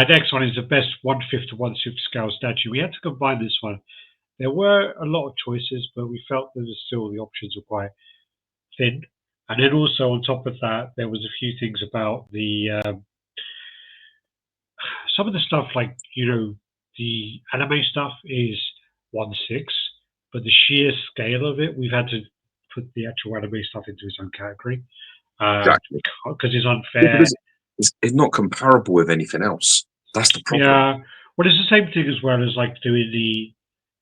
Next one is the best 1/5 to 1/6 scale statue. We had to combine this one. There were a lot of choices, but we felt that still the options were quite thin. And then also on top of that, there was a few things about the some of the stuff, like, the anime stuff is 1/6, but the sheer scale of it, we've had to put the actual anime stuff into its own category Exactly. because it's unfair. Yeah, because it's not comparable with anything else. That's the problem. Yeah, well, it's the same thing as well as like doing the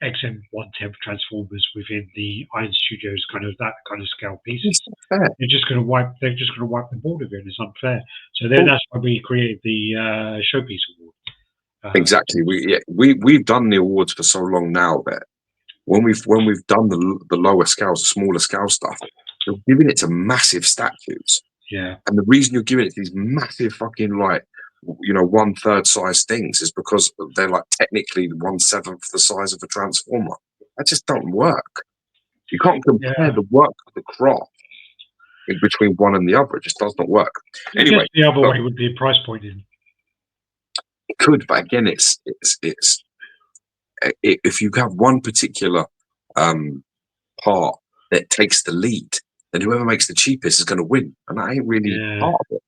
XM 110 Transformers within the Iron Studios that kind of scale pieces. It's not fair. They're just going to wipe the board of it. It's unfair. So then that's why we created the Showpiece Award. Exactly. We've done the awards for so long now that when we've done the lower scales, the smaller scale stuff, you're giving it to massive statues. Yeah. And the reason you're giving it to these massive fucking 1/3 size things is because they're like technically 1/7 the size of a Transformer. That just don't work. You can't compare the work of the craft in between one and the other. It just does not work. Anyway, the other way would be a price point in. It could, but again, it's if you have one particular part that takes the lead, then whoever makes the cheapest is going to win, and that ain't really part of it.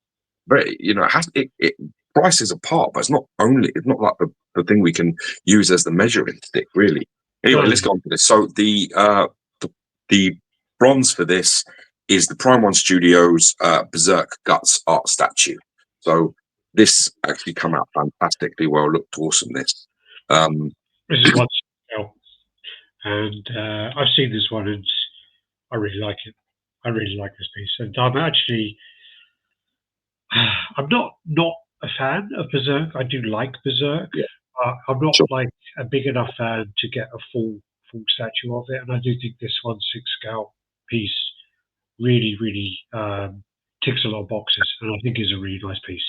But price is a part, but it's not like the thing we can use as the measuring stick, really. Anyway, let's go on to this. So the bronze for this is the Prime One Studios Berserk Guts art statue. So this actually come out fantastically well. Looked awesome. This is one scale, and I've seen this one, and I really like it. I really like this piece, and I'm not a fan of Berserk. I do like Berserk. Yeah. I'm not like a big enough fan to get a full statue of it, and I do think this 1/6 scale piece really ticks a lot of boxes, and I think is a really nice piece.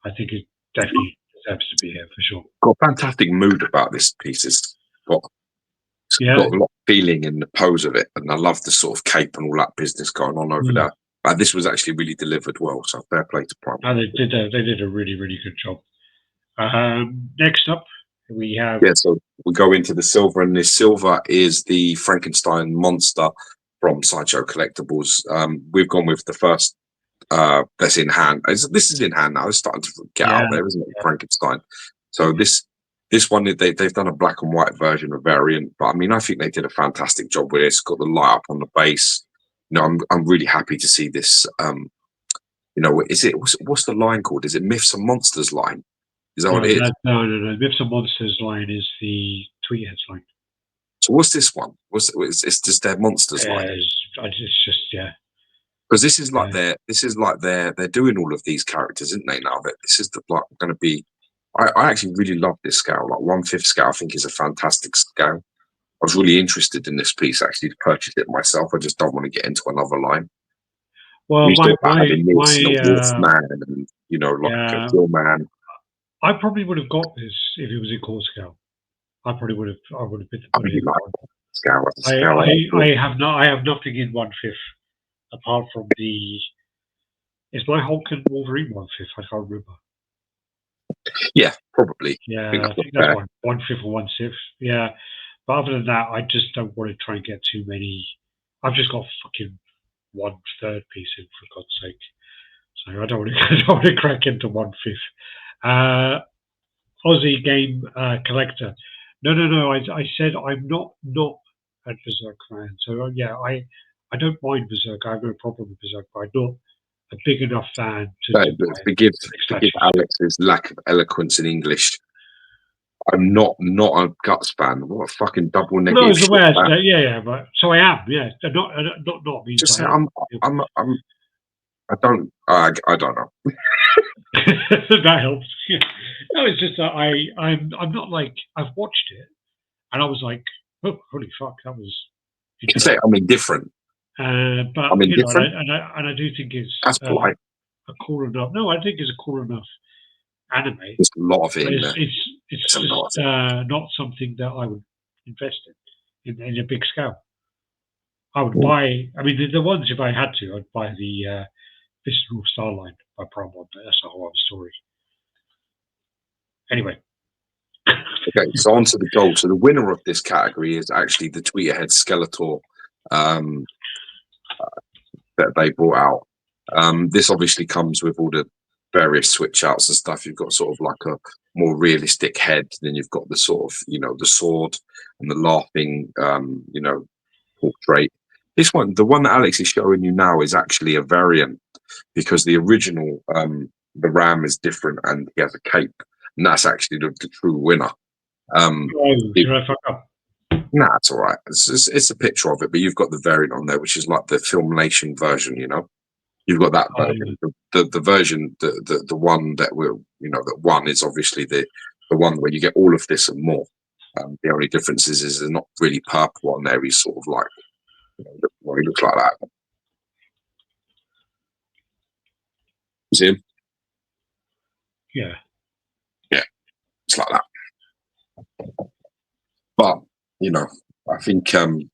I think it definitely deserves to be here for sure. Got a fantastic mood about this piece. It's got a lot of feeling in the pose of it, and I love the sort of cape and all that business going on over there. And this was actually really delivered well, so fair play to Prime. And they did a really good job. Next up, we have so we go into the silver, and this silver is the Frankenstein monster from Sideshow Collectibles. We've gone with the first that's in hand. This is in hand now. It's starting to get out there, isn't it? Frankenstein. So this one, they've done a black and white version, a variant, but I mean, I think they did a fantastic job with it. It's got the light up on the base. I'm really happy to see this. What's the line called? Is it Myths and Monsters line? Is that what it is? No. Myths and Monsters line is the Tweeterhead line. So what's this one? It's just their Monsters line. It's just because this is like they're doing all of these characters, isn't they? Now that this is going to be. I actually really love this scale. Like 1/5 scale, I think is a fantastic scale. I was really interested in this piece actually to purchase it myself. I just don't want to get into another line. Well, man, and a Kill Man. I probably would have got this if it was in core scale. I would have been. I really like scale. I have nothing in 1/5 apart from is my Hulk and Wolverine 1/5? I can't remember. Yeah, probably. Yeah, I think that's 1/5 or 1/6. Yeah, but other than that, I just don't want to try and get too many. I've just got fucking 1/3 piece in, for God's sake. So I don't want to crack into 1/5. Aussie game collector. No. I said I'm not a Berserk fan. So I don't mind Berserk. I have no problem with Berserk, but I'm not a big enough fan to forgive Alex's lack of eloquence in English. I'm not a Guts fan. What a fucking double negative. No, it's the way I say, but so I am. Yeah, not means just say I don't know. That helps. Yeah. No, it's just that I'm not like, I've watched it and I was like, oh, holy fuck, that was. You can say I'm indifferent. But I'm indifferent. and I do think it's that's polite. A cool enough. No, I think it's a cool enough anime. There's a lot of it. It's just not something that I would invest in a big scale. I would buy. I mean, the ones if I had to, I'd buy the Visceral Starline by Promon. That's a whole other story. Anyway. Okay, so on to the gold. So the winner of this category is actually the Tweeterhead Skeletor that they brought out. This obviously comes with all the various switch outs and stuff. You've got sort of like a more realistic head, then you've got the sort of, the sword and the laughing, portrait. This one, the one that Alex is showing you now, is actually a variant because the original, the Ram is different and he has a cape, and that's actually the true winner. Did I fuck up? Nah, it's all right. It's a picture of it, but you've got the variant on there, which is like the Filmation version. You've got that version. The version, the one that that one is obviously the one where you get all of this and more. The only difference is they're not really purple on there. He's sort of like, well, he looks like that. See him? Yeah. Yeah, it's like that. But I think that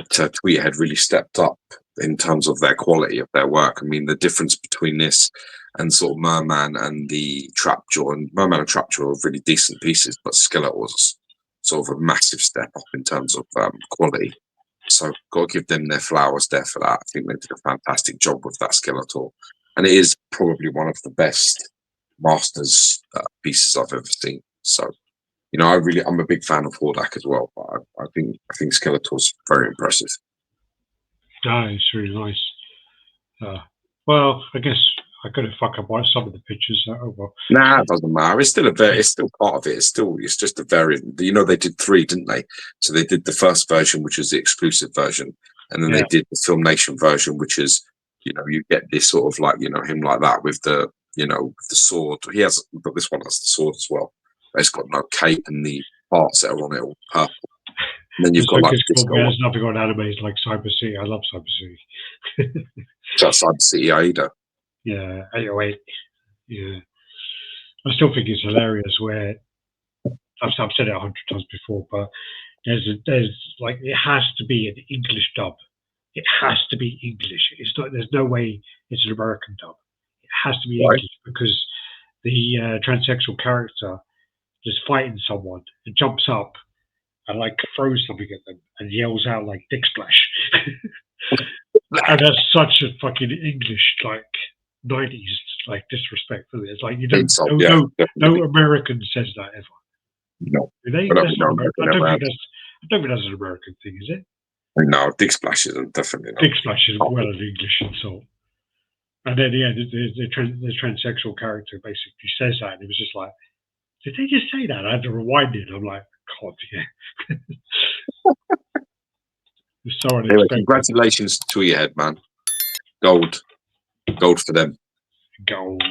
Tweeterhead really stepped up in terms of their quality of their work. I mean, the difference between this and sort of Merman and the Trapjaw, and Merman and Trapjaw are really decent pieces, but Skeletor was sort of a massive step up in terms of quality. So got to give them their flowers there for that. I think they did a fantastic job with that Skeletor, and it is probably one of the best Masters pieces I've ever seen. So. I'm a big fan of Hordak as well, but I think Skeletor's very impressive. No, it's really nice. Well, I guess I could have fucked up some of the pictures. Oh well. Nah, it doesn't matter. It's still it's still part of it. It's just a variant. They did 3, didn't they? So they did the first version, which is the exclusive version, and then they did the Filmation version, which is you get this sort of like him like that with the with the sword. But this one has the sword as well. It's got no cape, and the parts that are on it all purple. And then you've got like there's nothing on animes like Cyber City. I love Cyber City. Just Cyber City Aida. Yeah, 808. Yeah, I still think it's hilarious. Where I've said it 100 times before, but there's like it has to be an English dub. It has to be English. It's not. There's no way it's an American dub. It has to be English because the transsexual character just fighting someone and jumps up and like throws something at them and yells out like "Dick Splash." And that's such a fucking English like 90s like disrespect for it. It's like no American says that ever. No, I don't think that's an American thing, is it? No, Dick Splash isn't, definitely not. Dick Splash is well an English insult. And then the transsexual character basically says that, and it was just like, did they just say that? I had to rewind it. I'm like, God, yeah. So anyway, congratulations to Tweeterhead, man. Gold for them. Gold.